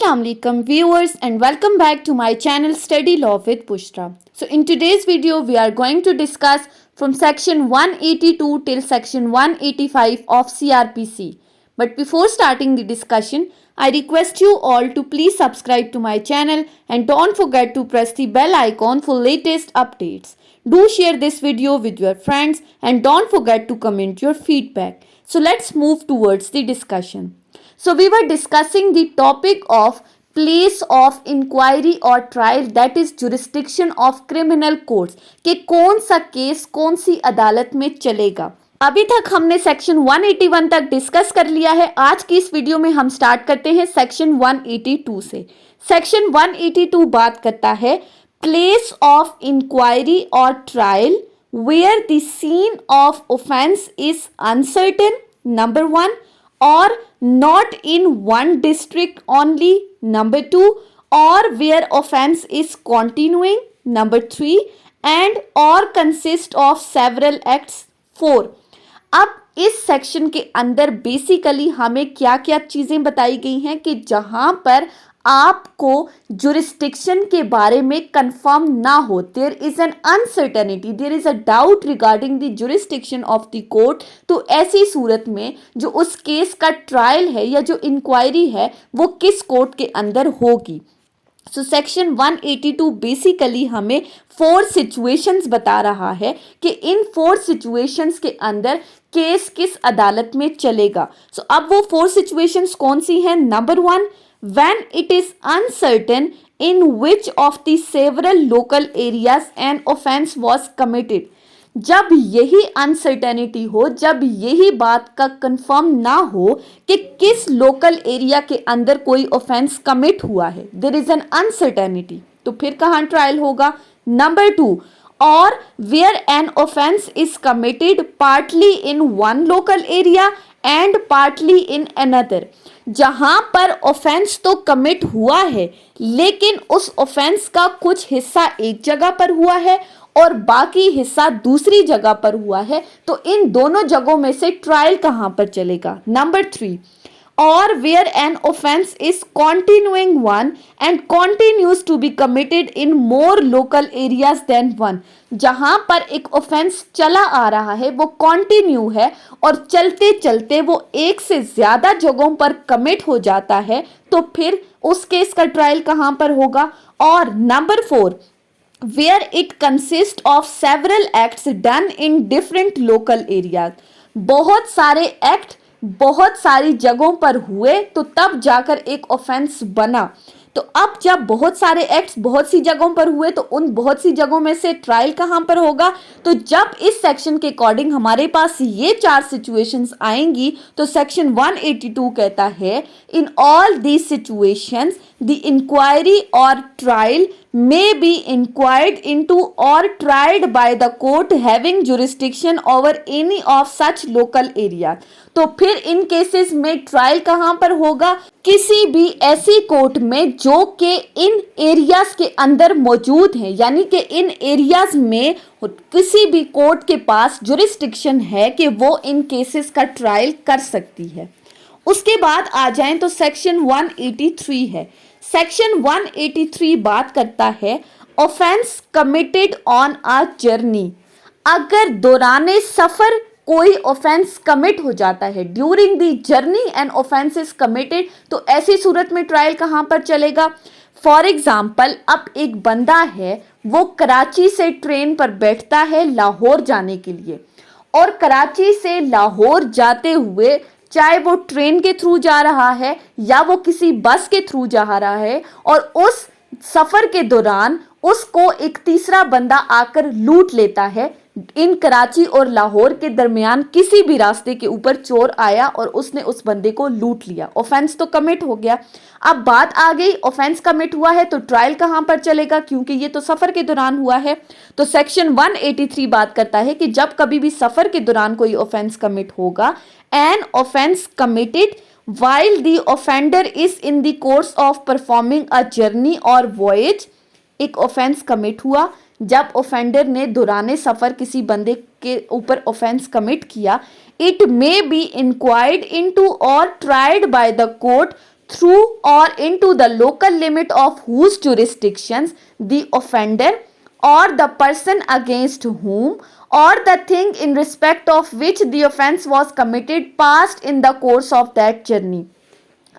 Assalamu alaikum viewers and welcome back to my channel Study Law with Bushra. So in today's video we are going to discuss from section 182 till section 185 of CRPC. But before starting the discussion, I request you all to please subscribe to my channel and don't forget to press the bell icon for latest updates. Do share this video with your friends and don't forget to comment your feedback. So let's move towards the discussion. So we were discussing the topic of place of inquiry or trial, that is jurisdiction of criminal courts, कि कौन सा case कौन सी अदालत में चलेगा. अभी तक हमने सेक्शन 181 तक डिस्कस कर लिया है. आज की इस वीडियो में हम स्टार्ट करते हैं सेक्शन 182 से. सेक्शन 182 बात करता है प्लेस ऑफ इंक्वायरी और trial where the scene of offence is uncertain, number 1, or not in one district only, number 2, or where offense is continuing, number 3, and or consist of several acts, 4. अब इस section के अंदर basically हमें क्या क्या चीज़ें बताई गई हैं कि जहां पर आपको जुरिस्डिक्शन के बारे में कंफर्म ना हो, there is an uncertainty, there is a doubt regarding the jurisdiction of the court. तो ऐसी सूरत में जो उस केस का ट्रायल है या जो इंक्वायरी है वो किस कोर्ट के अंदर होगी. सो सेक्शन 182 बेसिकली हमें 4 सिचुएशंस बता रहा है कि इन 4 सिचुएशंस के अंदर केस किस अदालत में चलेगा. सो अब वो 4 सिचुएशंस कौन सी हैं. Number 1, when it is uncertain in which of the several local areas an offense was committed. जब यही अनसर्टेनिटी हो, जब यही बात का कंफर्म ना हो कि किस लोकल एरिया के अंदर कोई ऑफेंस कमिट हुआ है, देयर इज एन अनसर्टेनिटी, तो फिर कहाँ ट्रायल होगा. Number 2, or where an offense is committed partly in one local area and partly in another. जहां पर ऑफेंस तो कमिट हुआ है लेकिन उस ऑफेंस का कुछ हिस्सा एक जगह पर हुआ है और बाकी हिस्सा दूसरी जगह पर हुआ है, तो इन दोनों जगहों में से ट्रायल कहां पर चलेगा. Number 3, or where an offense is continuing one and continues to be committed in more local areas than one. जहां पर एक ऑफेंस चला आ रहा है, वो कंटिन्यू है और चलते चलते वो एक से ज्यादा जगहों पर कमिट हो जाता है, तो फिर उस केस का ट्रायल कहां पर होगा. और number 4, where it consists of several acts done in different local areas. बहुत सारे एक्ट बहुत सारी जगहों पर हुए तो तब जाकर एक ऑफेंस बना. तो अब जब बहुत सारे एक्ट्स बहुत सी जगहों पर हुए तो उन बहुत सी जगहों में से ट्रायल कहां पर होगा. तो जब इस सेक्शन के अकॉर्डिंग हमारे पास ये 4 सिचुएशंस आएंगी तो सेक्शन 182 कहता है in all these situations the inquiry और trial may be inquired into or tried by the court having jurisdiction over any of such local area. तो फिर इन केसेस में ट्रायल कहां पर होगा. किसी भी ऐसी कोर्ट में जो कि इन एरियाज के अंदर मौजूद हैं, यानी कि इन एरियाज में किसी भी कोर्ट के पास जुरिस्डिक्शन है कि वो इन केसेस का ट्रायल कर सकती है. उसके बाद आ जाएं तो सेक्शन 183 है. सेक्शन 183 बात करता है offence committed on a journey. अगर दौराने सफर कोई ऑफेंस कमिट हो जाता है, during the journey and offence is committed, तो ऐसी सूरत में ट्रायल कहां पर चलेगा. फॉर एग्जाम्पल, अब एक बंदा है वो कराची से ट्रेन पर बैठता है लाहौर जाने के लिए, और कराची से लाहौर जाते हुए चाहे वो ट्रेन के थ्रू जा रहा है या वो किसी बस के थ्रू जा रहा है, और उस सफर के दौरान उसको एक तीसरा बंदा आकर लूट लेता है. इन कराची और लाहौर के दरमियान किसी भी रास्ते के ऊपर चोर आया और उसने उस बंदे को लूट लिया. ऑफेंस तो कमिट हो गया. अब बात आ गई ऑफेंस कमिट हुआ है तो ट्रायल कहां पर चलेगा, क्योंकि ये तो सफर के दौरान हुआ है. तो सेक्शन 183 बात करता है कि जब कभी भी सफर के दौरान कोई ऑफेंस कमिट होगा, an offence committed while the offender is in the course of performing a journey or voyage. एक ऑफेंस कमिट हुआ जब ऑफेंडर ने दौराने सफर किसी बंदे के ऊपर ऑफेंस कमिट किया. It may be inquired into और tried by the court through or into the local limit of whose jurisdictions the offender or the person against whom or the thing in respect of which the offense was committed passed in the course of that journey.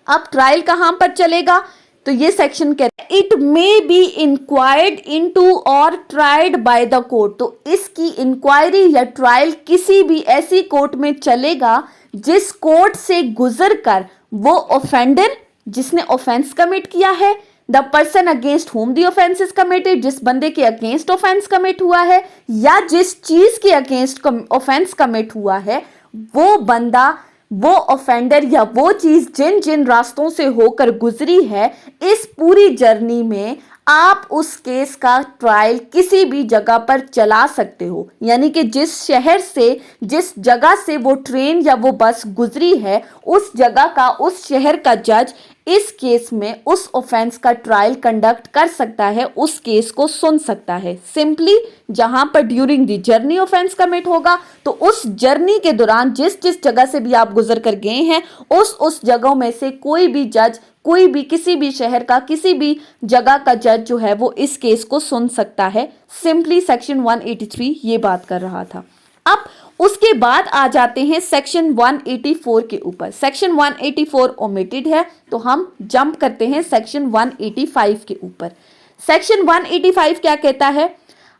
अब trial कहां पर चलेगा? तो ये section कहता है it may be inquired into और tried by the court. तो इसकी इंक्वायरी या ट्रायल किसी भी ऐसी कोर्ट में चलेगा जिस कोर्ट से गुजर कर वो ऑफेंडर जिसने ऑफेंस कमिट किया है, the person against whom the offence is committed, जिस बंदे के अगेंस्ट ऑफेंस कमिट हुआ है या जिस चीज के अगेंस्ट ऑफेंस कमिट हुआ है, वो बंदा, वो ऑफेंडर या वो चीज जिन जिन रास्तों से होकर गुजरी है, इस पूरी जर्नी में आप उस केस का ट्रायल किसी भी जगह पर चला सकते हो। यानी कि जिस शहर से, जिस जगह से वो ट्रेन या वो बस गुजरी है, उस जगह का, उस शहर का जज इस केस में उस ऑफेंस का ट्रायल कंडक्ट कर सकता है, उस केस को सुन सकता है। सिंपली जहां पर during the journey offence commit होगा, तो उस जर्नी के दौरान जिस जिस जगह से भी आप गुजर कर गए हैं, उस जगहों में से कोई भी जज, कोई भी किसी भी शहर का किसी भी जगह का जज जो है वो इस केस को सुन सकता है। सिंपली सेक्शन 183 ये बात कर रहा था। अब उसके बाद आ जाते हैं सेक्शन 184 के ऊपर। सेक्शन 184 ओमिटेड है, तो हम जंप करते हैं सेक्शन 185 के ऊपर। सेक्शन 185 क्या कहता है?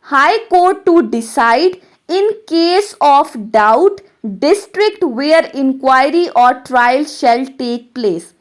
High court to decide in case of doubt district where inquiry और ट्रायल शैल टेक प्लेस,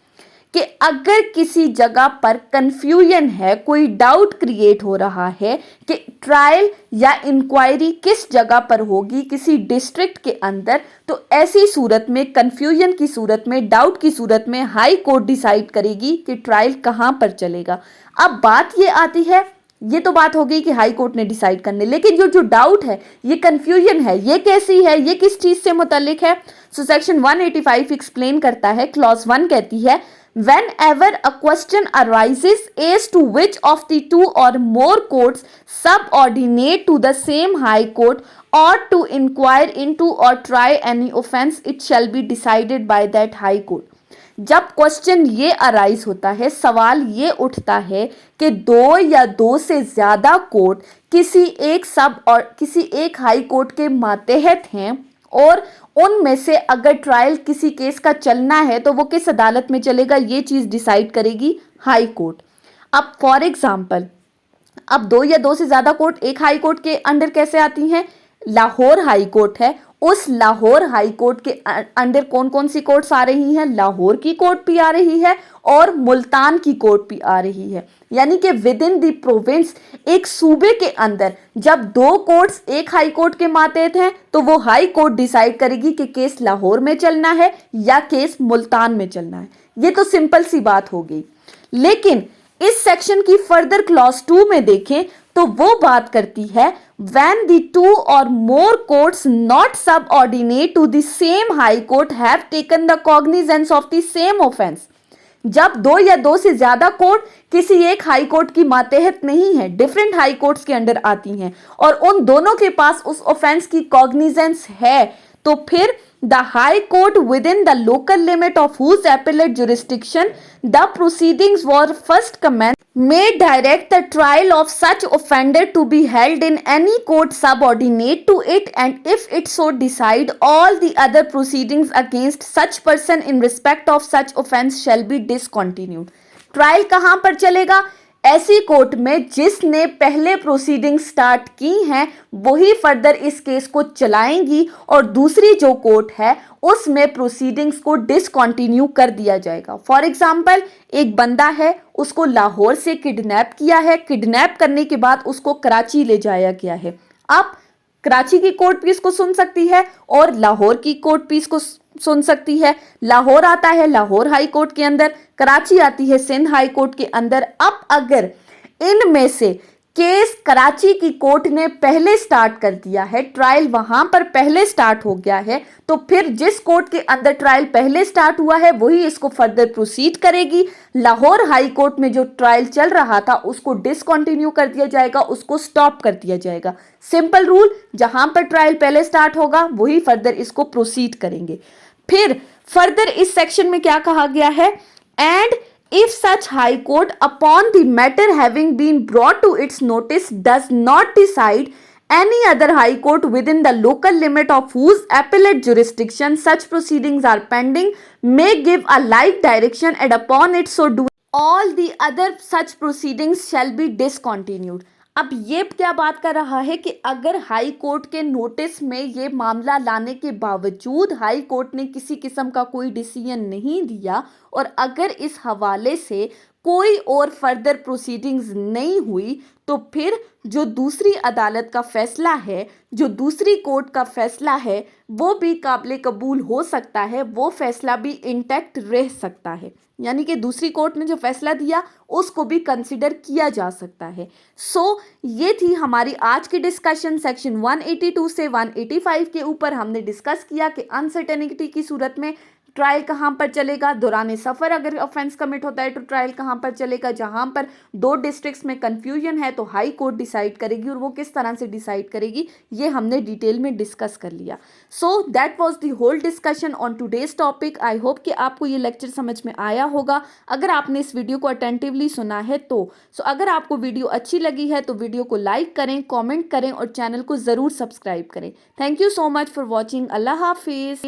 कि अगर किसी जगह पर कंफ्यूजन है, कोई डाउट क्रिएट हो रहा है कि ट्रायल या इंक्वायरी किस जगह पर होगी किसी डिस्ट्रिक्ट के अंदर, तो ऐसी सूरत में, कंफ्यूजन की सूरत में, डाउट की सूरत में हाई कोर्ट डिसाइड करेगी कि ट्रायल कहां पर चलेगा। अब बात ये आती है, ये तो बात हो गई कि हाई कोर्ट ने डिसाइड करने, लेकिन जो डाउट है, ये कंफ्यूजन है, ये कैसी है, ये किस चीज से मुतालिक है? सो सेक्शन 185 एक्सप्लेन करता है। क्लॉज 1 कहती है whenever a question arises as to which of the two or more courts subordinate to the same high court or to inquire into or try any offense, it shall be decided by that high court. जब question ये arise होता है, सवाल ये उठता है कि दो या दो से ज्यादा कोर्ट किसी एक सब और किसी एक हाई कोर्ट के मातहत हैं और उनमें से अगर ट्रायल किसी केस का चलना है तो वो किस अदालत में चलेगा, ये चीज डिसाइड करेगी हाई कोर्ट। अब फॉर एग्जांपल, अब दो या दो से ज्यादा कोर्ट एक हाई कोर्ट के अंडर कैसे आती हैं? लाहौर हाई कोर्ट है, उस लाहौर हाई कोर्ट के अंडर कौन कौन सी कोर्ट्स आ रही हैं? लाहौर की कोर्ट भी आ रही है और मुल्तान की कोर्ट भी आ रही है। यानी कि विद इन दी प्रोविंस, एक सूबे के अंदर जब दो कोर्ट्स एक हाई कोर्ट के मातहत हैं, तो वो हाई कोर्ट डिसाइड करेगी कि केस लाहौर में चलना है या केस मुल्तान में चलना है। ये तो सिंपल सी बात हो गई। लेकिन इस सेक्शन की फर्दर क्लॉज 2 में देखें तो वो बात करती है when the two or more courts not subordinate to the same high court have taken the cognizance of the same offense. जब दो या दो से ज्यादा कोर्ट किसी एक हाई कोर्ट की मातहत नहीं है, डिफरेंट हाई कोर्ट्स के अंडर आती हैं और उन दोनों के पास उस ऑफेंस की कॉग्निजेंस है, तो फिर the high court within the local limit of whose appellate jurisdiction the proceedings were first commenced may direct the trial of such offender to be held in any court subordinate to it, and if it so decide, all the other proceedings against such person in respect of such offense shall be discontinued. Trial कहां पर चलेगा? ऐसी court में जिसने पहले proceeding start की हैं वही फर्दर इस केस को चलाएंगी और दूसरी जो कोर्ट है उसमें प्रोसीडिंग्स को डिसकंटिन्यू कर दिया जाएगा। फॉर एग्जांपल, एक बंदा है, उसको लाहौर से किडनैप किया है, किडनैप करने के बाद उसको कराची ले जाया गया है। अब कराची की कोर्ट भी इसको सुन सकती है और लाहौर की कोर्ट भी इसको सुन सकती है। लाहौर आता है लाहौर हाई कोर्ट के अंदर, कराची आती है सिंध हाई कोर्ट के अंदर। अब अगर इनमें से केस कराची की कोर्ट ने पहले स्टार्ट कर दिया है, ट्रायल वहां पर पहले स्टार्ट हो गया है, तो फिर जिस कोर्ट के अंदर ट्रायल पहले स्टार्ट हुआ है वही इसको फर्दर प्रोसीड करेगी। लाहौर हाई कोर्ट में जो ट्रायल चल रहा था उसको डिसकंटिन्यू कर दिया जाएगा, उसको स्टॉप कर दिया जाएगा। सिंपल रूल, जहां पर ट्रायल पहले स्टार्ट होगा वही फर्दर इसको प्रोसीड करेंगे। फिर फर्दर इस सेक्शन में क्या कहा गया है And if such high court upon the matter having been brought to its notice does not decide any other high court within the local limit of whose appellate jurisdiction such proceedings are pending may give a like direction, and upon it so doing all the other such proceedings shall be discontinued. अब ये क्या बात कर रहा है कि अगर high court के नोटिस में ये मामला लाने के बावजूद हाई कोर्ट ने किसी किस्म का कोई डिसीजन नहीं दिया और अगर इस हवाले से कोई और फर्दर प्रोसीडिंग्स नहीं हुई, तो फिर जो दूसरी अदालत का फैसला है, जो दूसरी कोर्ट का फैसला है, वो भी काबिल कबूल हो सकता है, वो फैसला भी इंटैक्ट रह सकता है। यानी कि दूसरी कोर्ट ने जो फैसला दिया उसको भी कंसिडर किया जा सकता है। ये थी हमारी आज की डिस्कशन। सेक्शन 182 से 185 के ऊपर हमने डिस्कस किया कि अनसर्टेनिटी की सूरत में ट्रायल कहाँ पर चलेगा, दौरान सफ़र अगर ऑफेंस कमिट होता है तो ट्रायल कहाँ पर चलेगा, जहाँ पर दो डिस्ट्रिक्ट्स में कन्फ्यूजन है तो हाई कोर्ट डिसाइड करेगी और वो किस तरह से डिसाइड करेगी ये हमने डिटेल में डिस्कस कर लिया। So that was the whole discussion on today's topic. I hope कि आपको ये लेक्चर समझ में आया होगा अगर आपने इस वीडियो को अटेंटिवली सुना है तो। अगर आपको वीडियो अच्छी लगी है तो वीडियो को लाइक करें, कॉमेंट करें और चैनल को ज़रूर सब्सक्राइब करें। Thank you so much for watching. अल्लाह हाफिज़।